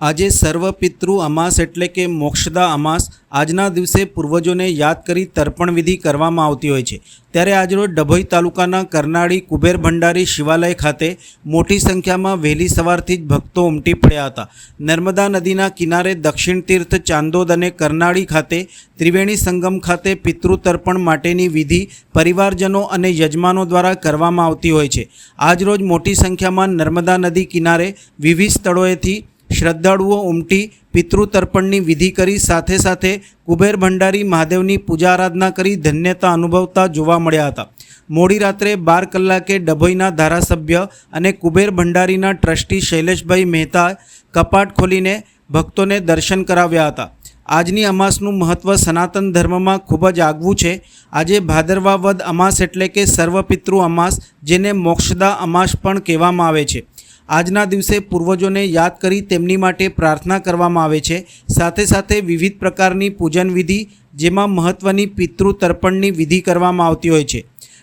આજે સર્વપિતૃ અમાસ એટલે કે મોક્ષદા અમાસ આજના દિવસે પૂર્વજોને યાદ કરી તર્પણ વિધિ કરવામાં આવતી હોય છે। ત્યારે આજરોજ ડભોઈ તાલુકાના કરનાળી કુબેર ભંડારી શિવાલય ખાતે મોટી સંખ્યામાં વહેલી સવારથી જ ભક્તો ઉમટી પડ્યા હતા। નર્મદા નદીના કિનારે દક્ષિણ તીર્થ ચાંદોદ અને કરનાળી ખાતે ત્રિવેણી સંગમ ખાતે પિતૃ તર્પણ માટેની વિધિ પરિવારજનો અને યજમાનો દ્વારા કરવામાં આવતી હોય છે। આજરોજ મોટી સંખ્યામાં નર્મદા નદી કિનારે વિવિધ સ્થળોએથી શ્રદ્ધાળુઓ ઉમટી પિતૃ તર્પણની વિધિ કરી સાથે સાથે કુબેર ભંડારી મહાદેવની પૂજા આરાધના કરી ધન્યતા અનુભવતા જોવા મળ્યા હતા। મોડી રાત્રે 12 કલાકે ડભોઈના ધારાસભ્ય અને કુબેર ભંડારીના ટ્રસ્ટી શૈલેષભાઈ મહેતા કપાટ ખોલીને ભક્તોને દર્શન કરાવ્યા હતા। આજની અમાસનું મહત્ત્વ સનાતન ધર્મમાં ખૂબ જ આગવું છે। આજે ભાદરવા વદ અમાસ એટલે કે સર્વપિતૃ અમાસ, જેને મોક્ષદા અમાસ પણ કહેવામાં આવે છે। આજના દિવસે પૂર્વજોને યાદ કરી તેમની માટે પ્રાર્થના કરવામાં આવે છે। સાથે સાથે વિવિધ પ્રકારની પૂજન વિધિ, જેમાં મહત્ત્વની પિતૃ તર્પણની વિધિ કરવામાં આવતી હોય છે।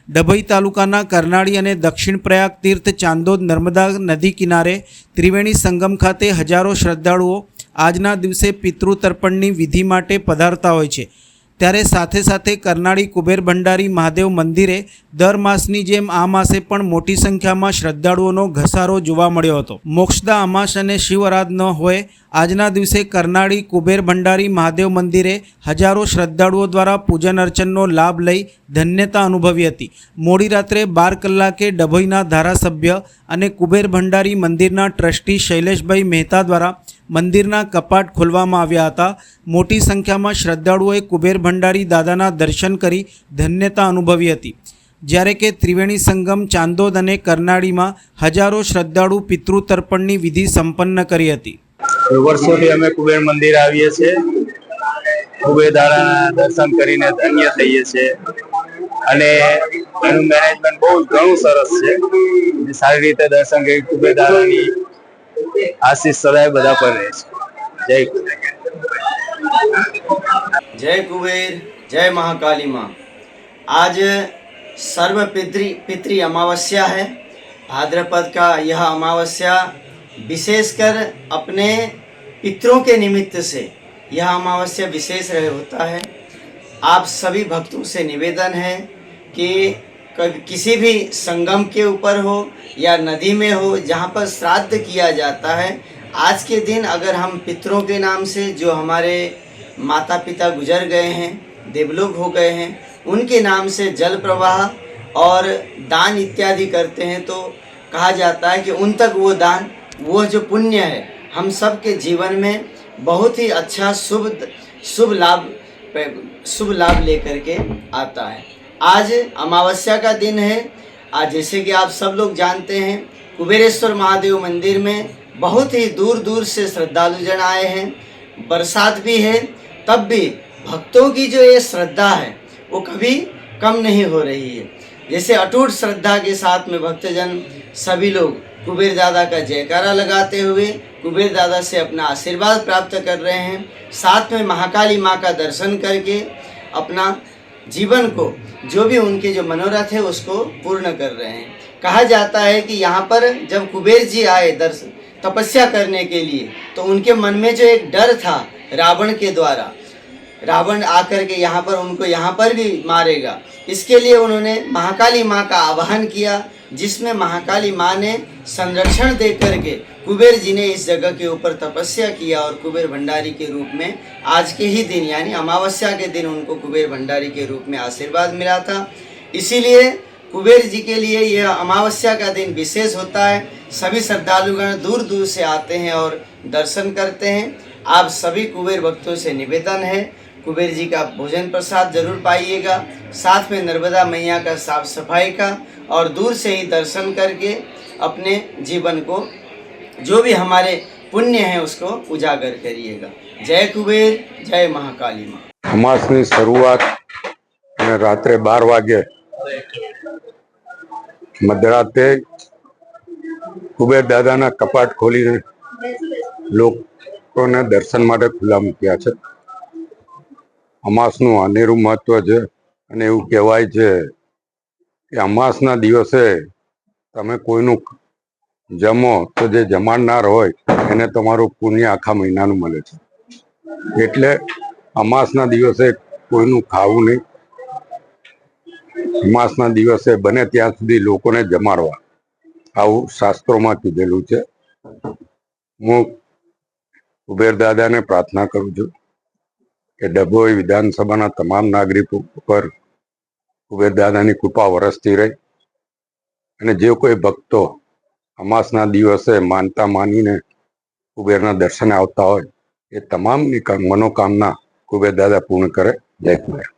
ડભોઈ તાલુકાના કરનાળી અને દક્ષિણ પ્રયાગ તીર્થ ચાંદોદ નર્મદા નદી કિનારે ત્રિવેણી સંગમ ખાતે હજારો શ્રદ્ધાળુઓ આજના દિવસે પિતૃ તર્પણની વિધિ માટે પધારતા હોય છે। ત્યારે સાથે સાથે કરનાળી કુબેર ભંડારી મહાદેવ મંદિરે દર માસની જેમ આ માસે પણ મોટી સંખ્યામાં શ્રદ્ધાળુઓનો ઘસારો જોવા મળ્યો હતો। મોક્ષદા અમાસ અને શિવ આરાધના હોય આજના દિવસે કરનાળી કુબેર ભંડારી મહાદેવ મંદિરે હજારો શ્રદ્ધાળુઓ દ્વારા પૂજન અર્ચનનો લાભ લઈ ધન્યતા અનુભવી હતી। મોડી રાત્રે 12 કલાકે ડભોઈના ધારાસભ્ય અને કુબેર ભંડારી મંદિરના ટ્રસ્ટી શૈલેષભાઈ મહેતા દ્વારા મંદિરના કપાટ ખોલવામાં આવ્યા હતા। મોટી સંખ્યામાં શ્રદ્ધાળુઓએ કુબેર ભંડારી દાદાના દર્શન કરી ધન્યતા અનુભવી હતી। જ્યારે કે ત્રિવેણી સંગમ ચાંદોદ અને કરનાળીમાં હજારો શ્રદ્ધાળુ પિતૃ તર્પણની વિધિ સંપન્ન કરી હતી। વર્ષોથી અમે કુબેર મંદિર આવીએ છીએ, કુબેર દાદાના દર્શન કરીને ધન્ય થઈએ છીએ અને એનું મેનેજમેન્ટ બહુ ઘણું સરસ છે। સારી રીતે દર્શન કરી કુબેર દાદાની आशीष सदैव बधा पर रहे। जय कुबेर, जय महाकाली माँ। आज सर्व पितृ अमावस्या है। भाद्रपद का यह अमावस्या विशेषकर अपने पितरों के निमित्त से यह अमावस्या विशेष होता है। आप सभी भक्तों से निवेदन है कि कभी किसी भी संगम के ऊपर हो या नदी में हो जहाँ पर श्राद्ध किया जाता है, आज के दिन अगर हम पितरों के नाम से जो हमारे माता पिता गुजर गए हैं, देवलोक हो गए हैं, उनके नाम से जल प्रवाह और दान इत्यादि करते हैं तो कहा जाता है कि उन तक वो दान, वो जो पुण्य है हम सब के जीवन में बहुत ही अच्छा शुभ लाभ लेकर के आता है। आज अमावस्या का दिन है। आज जैसे कि आप सब लोग जानते हैं, कुबेरेश्वर महादेव मंदिर में बहुत ही दूर दूर से श्रद्धालुजन आए हैं। बरसात भी है, तब भी भक्तों की जो ये श्रद्धा है वो कभी कम नहीं हो रही है। जैसे अटूट श्रद्धा के साथ में भक्तजन सभी लोग कुबेर दादा का जयकारा लगाते हुए कुबेर दादा से अपना आशीर्वाद प्राप्त कर रहे हैं। साथ में महाकाली माँ का दर्शन करके अपना जीवन को जो भी उनके जो मनोरथ है उसको पूर्ण कर रहे हैं। कहा जाता है कि यहाँ पर जब कुबेर जी आए दर्शन तपस्या करने के लिए, तो उनके मन में जो एक डर था रावण के द्वारा, रावण आकर के यहाँ पर उनको यहाँ पर भी मारेगा, इसके लिए उन्होंने महाकाली माँ का आवाहन किया, जिसमें महाकाली माँ ने संरक्षण दे करके कुबेर जी ने इस जगह के ऊपर तपस्या किया और कुबेर भंडारी के रूप में आज के ही दिन यानी अमावस्या के दिन उनको कुबेर भंडारी के रूप में आशीर्वाद मिला था। इसीलिए कुबेर जी के लिए यह अमावस्या का दिन विशेष होता है। सभी श्रद्धालुगण दूर दूर से आते हैं और दर्शन करते हैं। आप सभी कुबेर भक्तों से निवेदन है, कुबेर जी का भोजन प्रसाद जरूर पाइएगा, साथ में नर्मदा मैया का साफ सफाई का, और दूर से ही दर्शन करके अपने जीवन को जो भी हमारे पुण्य है उसको उजागर करिएगा। जय कुबेर, जय महाकाली माँ। અમાસની શરૂઆત અને રાત્રે 12 વાગે મધરાતે કુબેર દાદાના કપાટ ખોલીને લોકોને દર્શન માટે ખુલ્લા મૂક્યા છે। અમાસનું અનેરું મહત્વ છે અને એવું કહેવાય છે કે અમાસના દિવસે તમે કોઈનું જમો તો જે જમાડનાર હોય એને તમારું પુણ્ય આખા મહિનાનું મળે છે. એટલે અમાસના દિવસે કોઈનું ખાવું નહીં. અમાસના દિવસે બને ત્યાં સુધી લોકોને જમાડવા, આવું શાસ્ત્રોમાં કીધેલું છે. હું કુબેર દાદાને પ્રાર્થના કરું છું કે ડભોઈ વિધાનસભાના તમામ નાગરિકો પર કુબેર દાદાની કૃપા વરસતી રહે, અને જે કોઈ ભક્તો અમાસના દિવસે માનતા માનીને કુબેરના દર્શને આવતા હોય એ તમામની મનોકામના કુબેર દાદા પૂર્ણ કરે. જય કુબેર.